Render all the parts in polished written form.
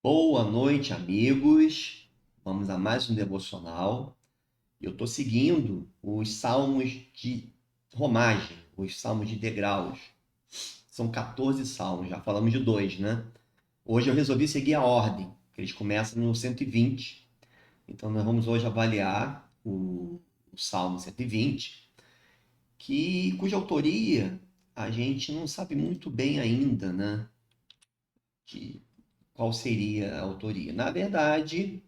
Boa noite, amigos. Vamos a mais um devocional. Eu estou seguindo os salmos de romagem, os salmos de degraus. São 14 salmos, já falamos de dois, né? Hoje eu resolvi seguir a ordem, que eles começam no 120. Então nós vamos hoje avaliar o Salmo 120, cuja autoria a gente não sabe muito bem ainda, né? Que, qual seria a autoria. Na verdade,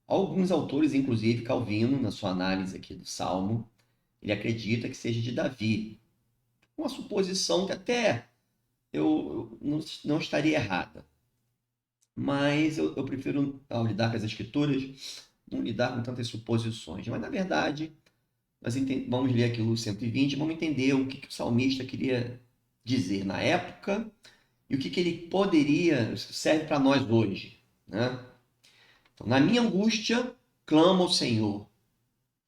alguns autores, inclusive Calvino, na sua análise aqui do Salmo, ele acredita que seja de Davi. Uma suposição que até eu não estaria errada. Mas eu prefiro, ao lidar com as escrituras, não lidar com tantas suposições. Mas, na verdade, vamos ler aqui o 120, vamos entender o que o salmista queria dizer na época e o que ele poderia, serve para nós hoje, né? Então, na minha angústia, clamo ao Senhor,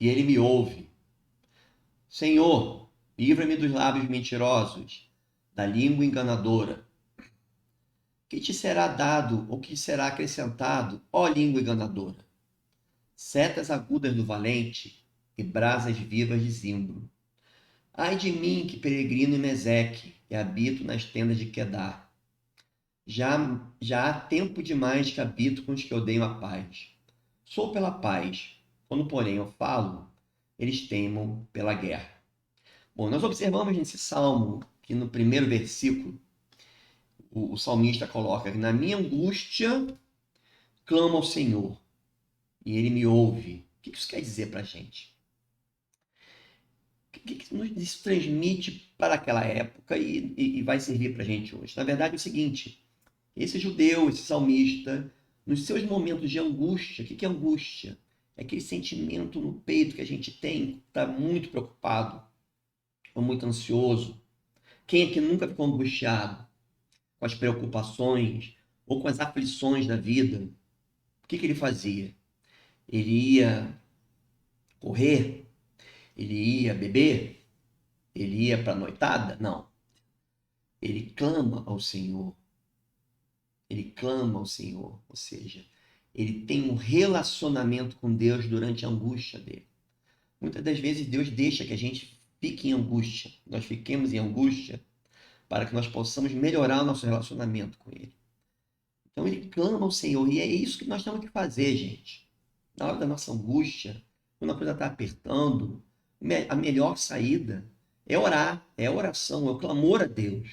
e ele me ouve. Senhor, livra-me dos lábios mentirosos, da língua enganadora. Que te será dado ou que será acrescentado, ó língua enganadora? Setas agudas do valente e brasas vivas de zimbro. Ai de mim que peregrino em Meseque e habito nas tendas de Quedar. Já há tempo demais que habito com os que odeiam a paz. Sou pela paz, quando porém eu falo, eles teimam pela guerra. Bom, nós observamos nesse salmo que no primeiro versículo o salmista coloca que na minha angústia clamo ao Senhor e ele me ouve. O que isso quer dizer para a gente? O que isso transmite para aquela época e vai servir para a gente hoje? Na verdade, é o seguinte: esse judeu, esse salmista, nos seus momentos de angústia, o que é angústia? É aquele sentimento no peito que a gente tem, está muito preocupado ou muito ansioso. Quem é que nunca ficou angustiado com as preocupações ou com as aflições da vida? O que ele fazia? Ele ia correr? Ele ia beber? Ele ia para a noitada? Não. Ele clama ao Senhor. Ele clama ao Senhor. Ou seja, ele tem um relacionamento com Deus durante a angústia dele. Muitas das vezes Deus deixa que a gente fique em angústia. Nós fiquemos em angústia para que nós possamos melhorar o nosso relacionamento com Ele. Então ele clama ao Senhor. E é isso que nós temos que fazer, gente. Na hora da nossa angústia, quando a coisa está apertando, a melhor saída é orar, é a oração, é o clamor a Deus.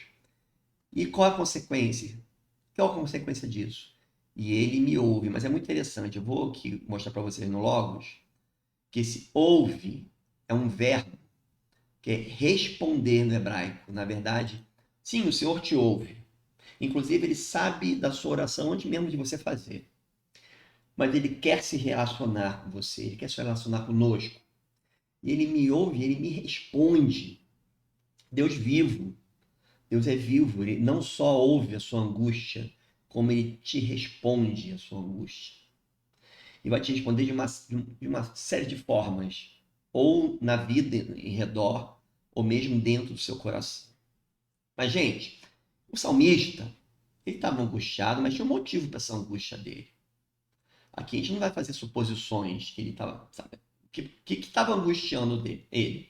E qual a consequência? Qual a consequência disso? E ele me ouve. Mas é muito interessante. Eu vou aqui mostrar para vocês no Logos que esse ouve é um verbo que é responder no hebraico. Na verdade, sim, o Senhor te ouve. Inclusive, ele sabe da sua oração antes mesmo de você fazer. Mas ele quer se relacionar com você, ele quer se relacionar conosco. E ele me ouve, ele me responde. Deus vivo, Deus é vivo, ele não só ouve a sua angústia, como ele te responde a sua angústia. E vai te responder de uma série de formas, ou na vida em redor, ou mesmo dentro do seu coração. Mas, gente, o salmista, ele estava angustiado, mas tinha um motivo para essa angústia dele. Aqui a gente não vai fazer suposições que ele estava, sabe? O que estava angustiando dele? Ele.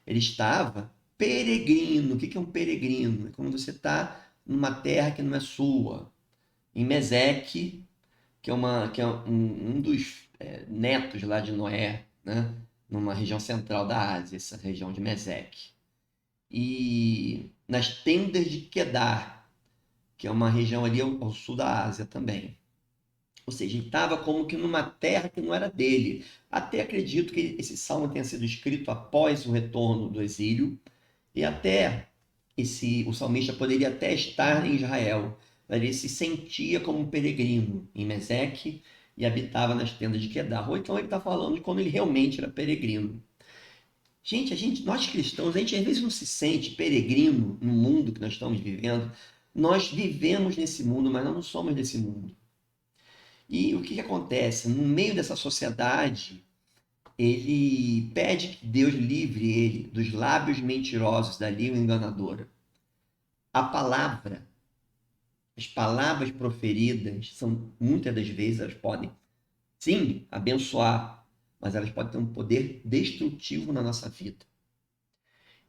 Ele estava peregrino. O que é um peregrino? É quando você está numa terra que não é sua. Em Meseque, que é um dos netos lá de Noé, né? Numa região central da Ásia, essa região de Meseque. E nas tendas de Quedar, que é uma região ali ao sul da Ásia também. Ou seja, ele estava como que numa terra que não era dele. Até acredito que esse salmo tenha sido escrito após o retorno do exílio, e até o salmista poderia até estar em Israel, mas ele se sentia como um peregrino em Meseque e habitava nas tendas de Quedar. Ou então ele está falando de quando ele realmente era peregrino. Gente, nós cristãos, a gente às vezes não se sente peregrino no mundo que nós estamos vivendo. Nós vivemos nesse mundo, mas não somos desse mundo. E o que acontece? No meio dessa sociedade, ele pede que Deus livre ele dos lábios mentirosos, da língua enganadora. A palavra as palavras proferidas são, muitas das vezes, elas podem, sim, abençoar, mas elas podem ter um poder destrutivo na nossa vida.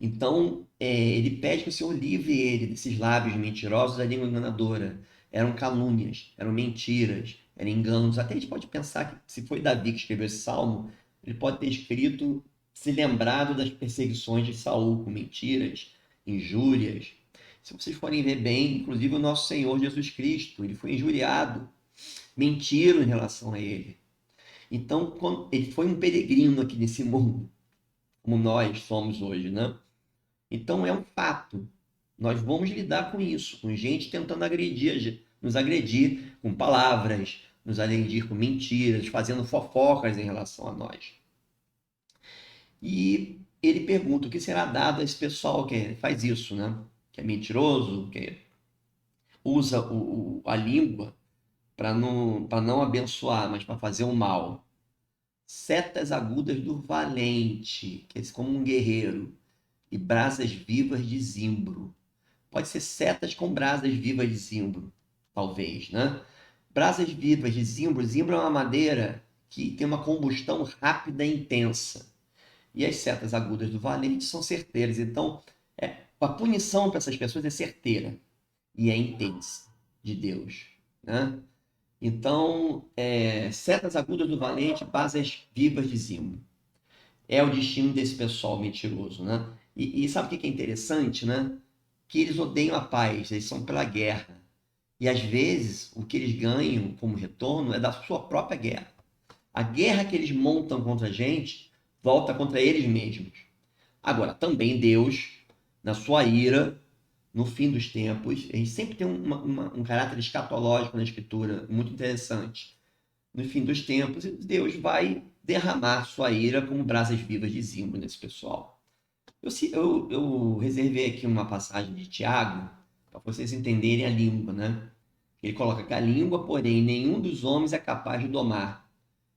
Então, ele pede que o Senhor livre ele desses lábios mentirosos da língua enganadora. Eram calúnias, eram mentiras, eram enganos. Até a gente pode pensar que, se foi Davi que escreveu esse salmo, ele pode ter escrito, se lembrado das perseguições de Saul com mentiras, injúrias. Se vocês forem ver bem, inclusive o nosso Senhor Jesus Cristo, ele foi injuriado, mentiram em relação a ele. Então, ele foi um peregrino aqui nesse mundo, como nós somos hoje, né? Então é um fato. Nós vamos lidar com isso, com gente tentando nos agredir com palavras, nos agredir com mentiras, fazendo fofocas em relação a nós. E ele pergunta o que será dado a esse pessoal que faz isso, né? Que é mentiroso, que usa a língua para não abençoar, mas para fazer o mal. Setas agudas do valente, que é como um guerreiro, e brasas vivas de zimbro. Pode ser setas com brasas vivas de zimbro, talvez, né? Brasas vivas de zimbro. Zimbro é uma madeira que tem uma combustão rápida e intensa. E as setas agudas do valente são certeiras. Então, a punição para essas pessoas é certeira e é intensa de Deus, né? Então, setas agudas do valente, brasas vivas de zimbro. É o destino desse pessoal mentiroso, né? E sabe o que é interessante, né? Que eles odeiam a paz, eles são pela guerra. E às vezes o que eles ganham como retorno é da sua própria guerra. A guerra que eles montam contra a gente volta contra eles mesmos. Agora, também Deus, na sua ira, no fim dos tempos, a gente sempre tem um caráter escatológico na Escritura muito interessante. No fim dos tempos, Deus vai derramar sua ira como brasas vivas de zimbro nesse pessoal. Eu reservei aqui uma passagem de Tiago para vocês entenderem a língua, né? Ele coloca que a língua, porém, nenhum dos homens é capaz de domar.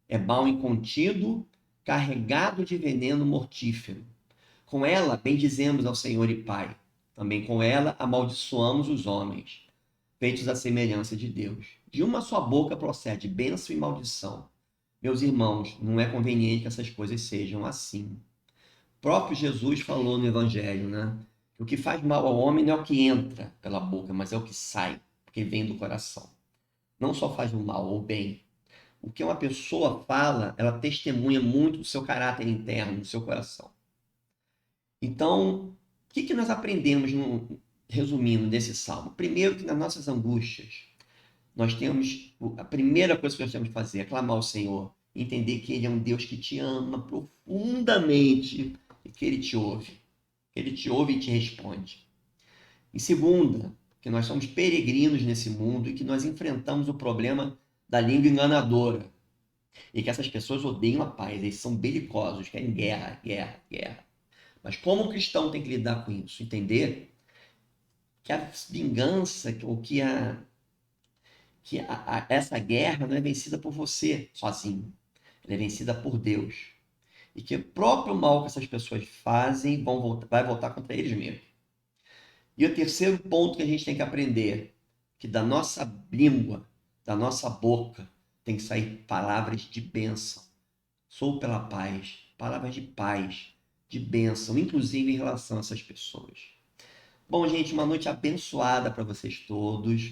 É mal incontido, carregado de veneno mortífero. Com ela bendizemos ao Senhor e Pai. Também com ela amaldiçoamos os homens, feitos à semelhança de Deus. De uma só boca procede bênção e maldição. Meus irmãos, não é conveniente que essas coisas sejam assim. O próprio Jesus falou no Evangelho, né? Que o que faz mal ao homem não é o que entra pela boca, mas é o que sai, porque vem do coração. Não só faz o mal ou o bem. O que uma pessoa fala, ela testemunha muito do seu caráter interno, do seu coração. Então, o que nós aprendemos, resumindo, desse salmo? Primeiro, que nas nossas angústias, nós temos, a primeira coisa que nós temos que fazer é clamar ao Senhor, entender que Ele é um Deus que te ama profundamente e que Ele te ouve. Ele te ouve e te responde. E segunda, que nós somos peregrinos nesse mundo e que nós enfrentamos o problema da língua enganadora. E que essas pessoas odeiam a paz, eles são belicosos, querem guerra, guerra, guerra. Mas como o cristão tem que lidar com isso? Entender que a vingança, ou que essa guerra não é vencida por você sozinho. Ela é vencida por Deus. E que o próprio mal que essas pessoas fazem vai voltar contra eles mesmos. E o terceiro ponto que a gente tem que aprender, que da nossa língua, da nossa boca, tem que sair palavras de bênção. Sou pela paz, palavras de bênção, inclusive em relação a essas pessoas. Bom, gente, uma noite abençoada para vocês todos.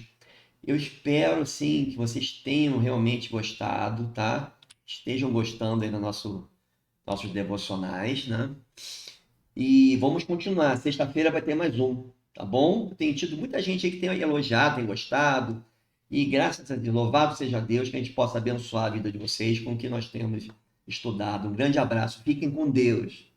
Eu espero, sim, que vocês tenham realmente gostado, tá? Estejam gostando aí dos nossos devocionais, né? E vamos continuar. Sexta-feira vai ter mais um, tá bom? Tem tido muita gente aí que tem elogiado, tem gostado. E graças a Deus, louvado seja Deus, que a gente possa abençoar a vida de vocês com o que nós temos estudado. Um grande abraço. Fiquem com Deus.